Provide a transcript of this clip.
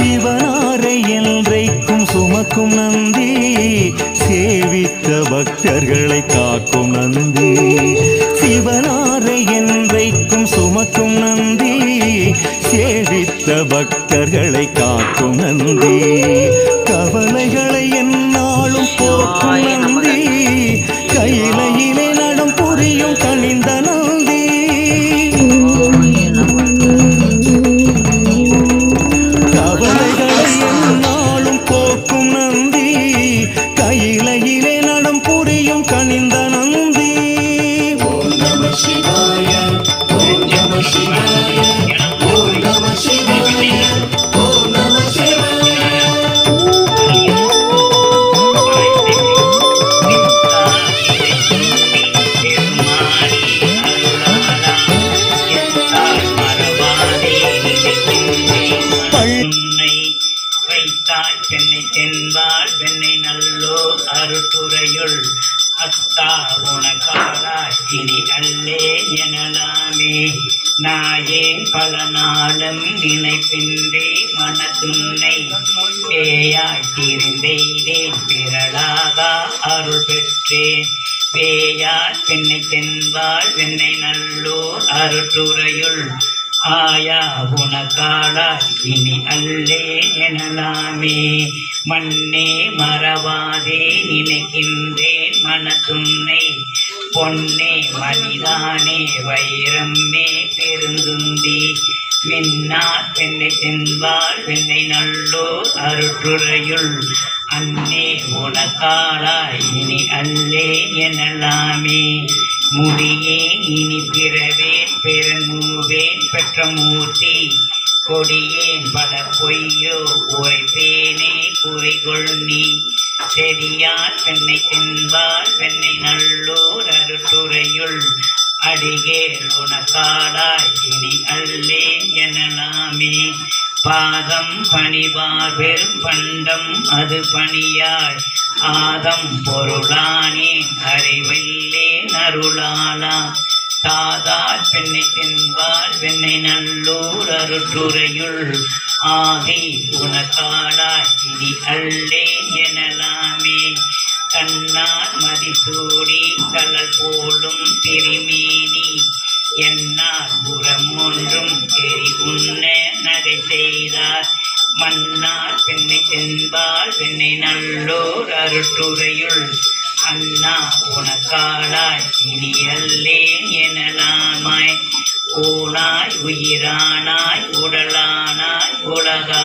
சிவனாரை என்றைக்கும் சுமக்கும் நந்தி, சேவித்த பக்தர்களை காக்கும் நந்தி. சிவனாரை என்றைக்கும் சுமக்கும் நந்தி, சேவித்த பக்தர்களை காக்கும் நந்தி. கவலைகளை என்னாலும் போக்கும் நந்தி, கையிலையிலே நடம் புரியும் கனிந்த நந்தி. கவலைகளை என்னாலும் போக்கும் நந்தி, கையிலையிலே நடம் புரியும் கனிந்த நந்தி. ஓம் நம சிவாய, ஓம் நம சிவாய, ஓம் நம சிவாய, ஓம் நம சிவாய. பெண்ணை தென்பால் பெண்ணை நல்லோ அருட்டுரையுள் அத்தா உனக்காராய் இனி அல்லே எனலாமே. நாயேன் பல நாளும் நினைப்பின்றி மனத்துன்னை பேயாய் திரிந்தேன் பிறளாக அருள் பெற்றேன். பேயார் பெண்ணை தென்பால் பெண்ணை நல்லோர் அருட்டுரையுள் ஆயா உனக்காளா இனி அல்லே எனலாமே. மண்ணே மறவாதே நினைக்கின்றேன் மனத்துன்னை, பொன்னே மனிதானே வைரம்மே பெருந்துந்தி. மின்னார் பெண்ணை தென்பால் பெண்ணை நல்லோர் அருட்டுரையுள் அன்னே உனக்காளாய் இனி அல்லே எனலாமே. முடியேன் இனி பிறவேன் பெருமூவேன் பெற்ற மூர்த்தி, கொடியேன் பல பொய்யோ உரைப்பேனே குறிகொள் நீ. செடியார் பெண்ணை தென்பால் பெண்ணை நல்லோர் அருட்டுரையுள் அடிகேள் உனக்காடாய் இனி அல்லே எனலாமே. பாதம் பணிவார் பெரும் பண்டம் அது பணியாய், ஆதம் பொருளானே அறிவில்லே அருளாளா. தாதார் பெண்ணை தென்பால் பெண்ணை நல்லூர் அருட்டுரையுள் ஆதி உனக்காடாய் இனி அல்லே எனலாமே. கண்ணார் மதிசூடி கலல் போலும் திருமேனி, என்னார் புறம் ஒன்றும் எரி உண்ண நகை செய்தார். மன்னார் பெண்ணை தென்பால் பெண்ணை நல்லோர் அருட்டுரையுள் அண்ணா உனக்காளாய் இனி அல்லேன் எனலாமாய். ஊனாய் உயிரானாய் உடலானாய் உலகா